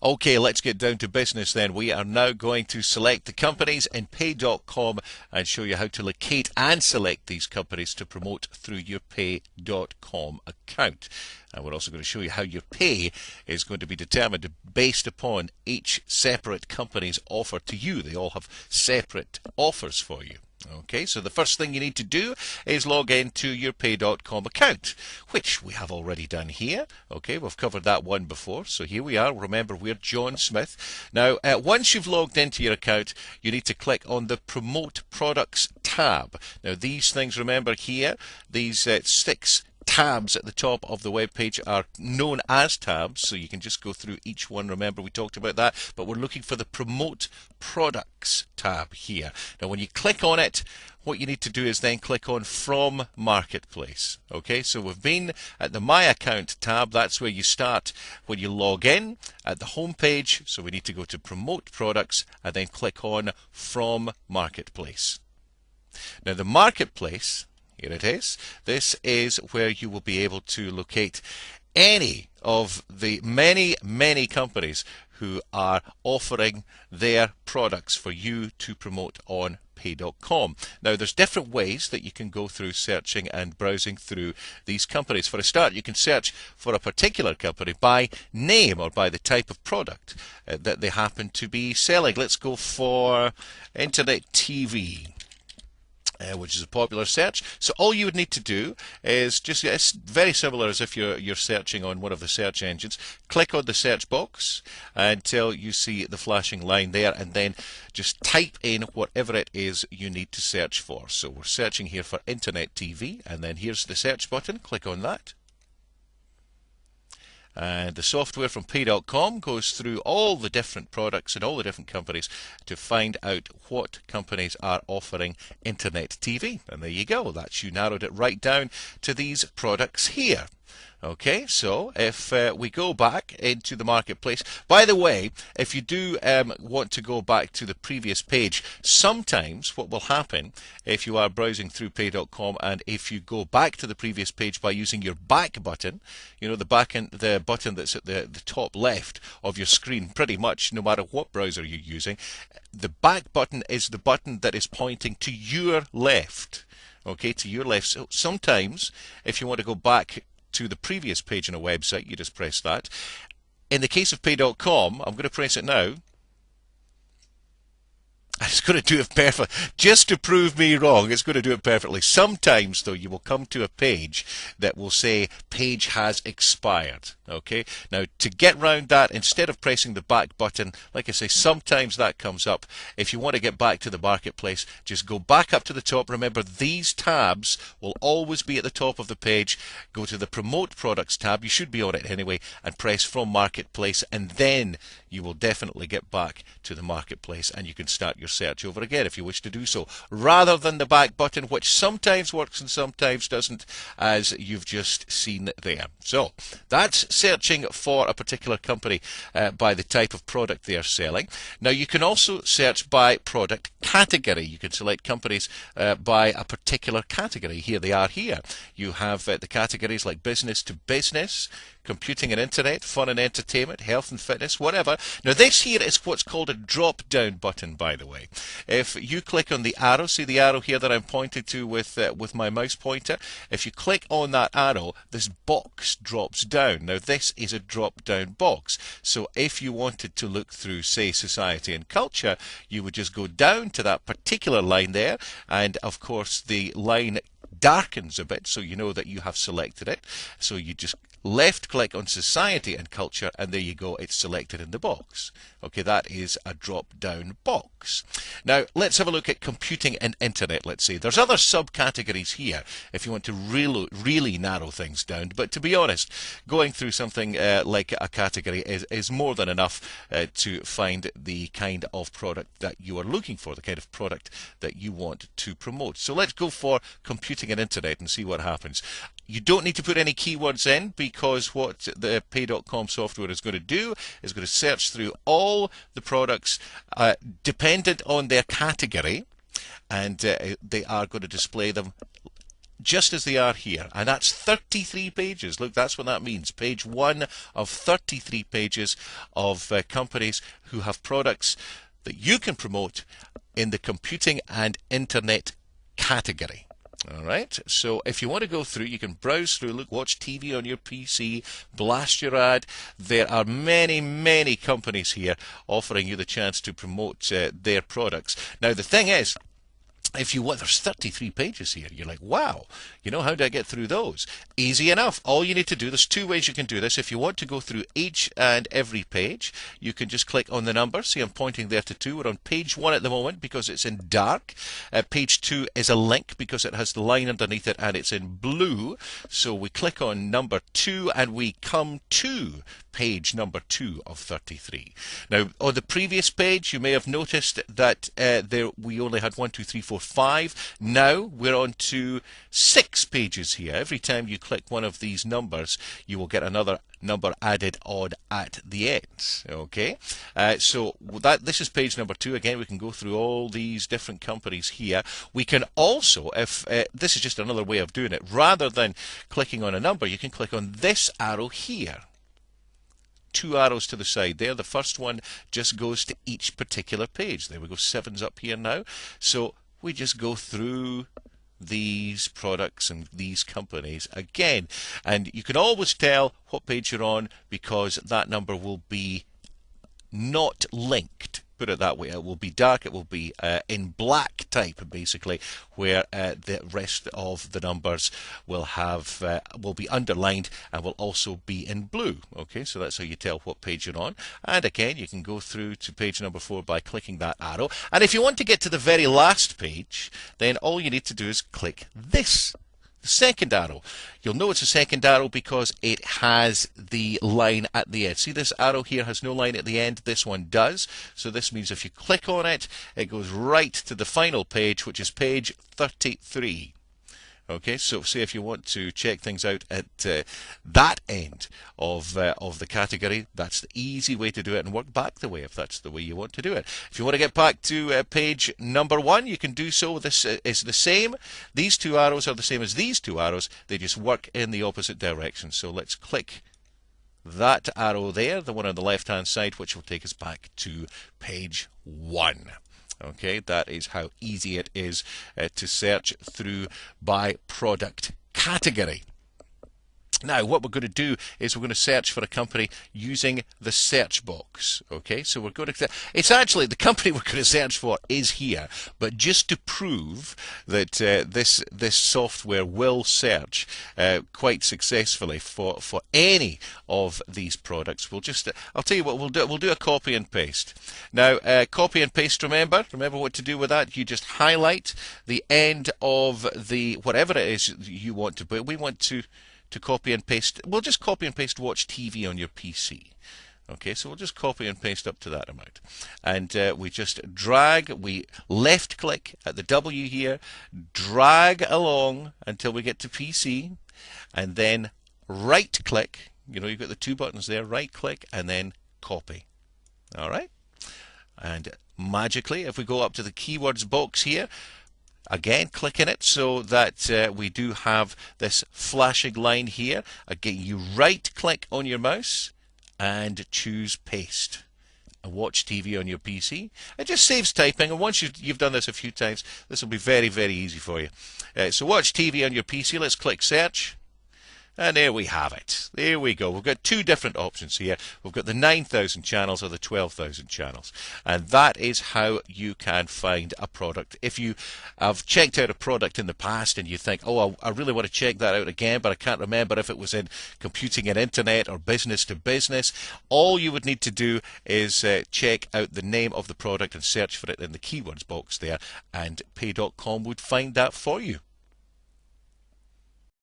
Okay, let's get down to business then. We are now going to select the companies in Pay.com and show you how to locate and select these companies to promote through your Pay.com account. And we're also going to show you how your pay is going to be determined based upon each separate company's offer to you. They all have separate offers for you. Okay, so the first thing you need to do is log into your Pay.com account, which we have already done here. Okay, we've covered that one before, so here we are. Remember, we're John Smith. Now, once you've logged into your account, you need to click on the Promote Products tab. Now, these things, remember here, these 6 tabs at the top of the web page are known as tabs, so you can just go through each one. Remember, we talked about that, but we're looking for the Promote Products tab here. Now, when you click on it, what you need to do is then click on From Marketplace. Okay, so we've been at the My Account tab. That's where you start when you log in at the home page. So we need to go to Promote Products and then click on From Marketplace. Now, the Marketplace, here it is. This is where you will be able to locate any of the many companies who are offering their products for you to promote on Pay.com. Now, there's different ways that you can go through searching and browsing through these companies. For a start, you can search for a particular company by name or by the type of product that they happen to be selling. Let's go for Internet TV. Which is a popular search. So all you would need to do is just, it's very similar as if you're searching on one of the search engines. Click on the search box until you see the flashing line there, and then just type in whatever it is you need to search for. So we're searching here for Internet TV, and then here's the search button. Click on that. And the software from Pay.com goes through all the different products and all the different companies to find out what companies are offering Internet TV. And there you go. That's, you narrowed it right down to these products here. Okay, so if we go back into the marketplace, by the way, if you do want to go back to the previous page, sometimes what will happen if you are browsing through Pay.com and if you go back to the previous page by using your back button, you know, the button that's at the top left of your screen, pretty much no matter what browser you're using, the back button is the button that is pointing to your left. Okay, to your left. So sometimes if you want to go back to the previous page on a website, you just press that. In the case of Pay.com, I'm going to press it now. It's going to do it perfectly. Just to prove me wrong, it's going to do it perfectly. Sometimes, though, you will come to a page that will say page has expired. Okay. Now, to get round that, instead of pressing the back button, like I say, sometimes that comes up. If you want to get back to the marketplace, just go back up to the top. Remember, these tabs will always be at the top of the page. Go to the Promote Products tab. You should be on it anyway, and press From Marketplace, and then you will definitely get back to the marketplace and you can start your search over again if you wish to do so, rather than the back button, which sometimes works and sometimes doesn't, as you've just seen there. So that's searching for a particular company by the type of product they are selling. Now, you can also search by product category. You can select companies by a particular category. Here they are here. You have the categories like business to business, computing and internet, fun and entertainment, health and fitness, whatever. Now, this here is what's called a drop-down button, by the way. If you click on the arrow, see the arrow here that I'm pointing to with my mouse pointer? If you click on that arrow, this box drops down. Now, this is a drop-down box. So if you wanted to look through, say, society and culture, you would just go down to that particular line there, and of course the line darkens a bit so you know that you have selected it. So you just left click on society and culture, and there you go, it's selected in the box. Okay, that is a drop down box. Now let's have a look at computing and internet. Let's see, there's other subcategories here if you want to really narrow things down, but to be honest, going through something like a category is more than enough to find the kind of product that you are looking for, the kind of product that you want to promote. So let's go for computing and internet and see what happens. You don't need to put any keywords in, because what the Pay.com software is going to do is going to search through all the products dependent on their category, and they are going to display them just as they are here, and that's 33 pages. Look, that's what that means. Page 1 of 33 pages of companies who have products that you can promote in the computing and internet category. All right, so if you want to go through, you can browse through, look, watch TV on your PC, blast your ad. There are many, many companies here offering you the chance to promote their products. Now, the thing is, if you want, there's 33 pages here. You're like, wow, how do I get through those? Easy enough. All you need to do, there's two ways you can do this. If you want to go through each and every page, you can just click on the number. See, I'm pointing there to 2. We're on page 1 at the moment because it's in dark. Page 2 is a link because it has the line underneath it and it's in blue. So we click on number 2 and we come to page number 2 of 33. Now, on the previous page, you may have noticed that we only had 1, 2, 3, 4, 5. Now we're on to 6 pages here. Every time you click one of these numbers, you will get another number added on at the end. Okay, so this is page number 2. Again, we can go through all these different companies here. We can also, if this is just another way of doing it, rather than clicking on a number, you can click on this arrow here. 2 arrows to the side there. The first one just goes to each particular page. There we go, 7's up here now. So we just go through these products and these companies again. And you can always tell what page you're on because that number will be not linked. Put it that way. It will be dark. It will be in black type, basically, where the rest of the numbers will be underlined and will also be in blue. Okay, so that's how you tell what page you're on. And again, you can go through to page number 4 by clicking that arrow. And if you want to get to the very last page, then all you need to do is click this. The second arrow. You'll know it's a second arrow because it has the line at the end. See, this arrow here has no line at the end. This one does. So this means if you click on it, it goes right to the final page, which is page 33. Okay, so say if you want to check things out at that end of the category, that's the easy way to do it, and work back the way if that's the way you want to do it. If you want to get back to page number 1, you can do so. This is the same. These 2 arrows are the same as these 2 arrows. They just work in the opposite direction. So let's click that arrow there, the one on the left-hand side, which will take us back to page 1. Okay, that is how easy it is to search through by product category. Now, what we're going to do is we're going to search for a company using the search box. Okay, so we're going to. It's actually the company we're going to search for is here, but just to prove that this software will search quite successfully for any of these products, I'll tell you what we'll do. We'll do a copy and paste. Now, copy and paste. Remember what to do with that. You just highlight the end of the whatever it is you want to put. We want to copy and paste. We'll just copy and paste watch TV on your PC. Okay, so we'll just copy and paste up to that amount. And we just drag, we left click at the W here, drag along until we get to PC, and then right click. You've got the 2 buttons there, right click and then copy. All right. And magically, if we go up to the keywords box here, again, click in it so that we do have this flashing line here. Again, you right click on your mouse and choose paste. And watch TV on your PC. It just saves typing, and once you've done this a few times, this will be very, very easy for you. So watch TV on your PC. Let's click search. And there we have it. There we go. We've got 2 different options here. We've got the 9,000 channels or the 12,000 channels. And that is how you can find a product. If you have checked out a product in the past and you think, oh, I really want to check that out again, but I can't remember if it was in computing and internet or business to business, all you would need to do is check out the name of the product and search for it in the keywords box there, and PayDotCom would find that for you.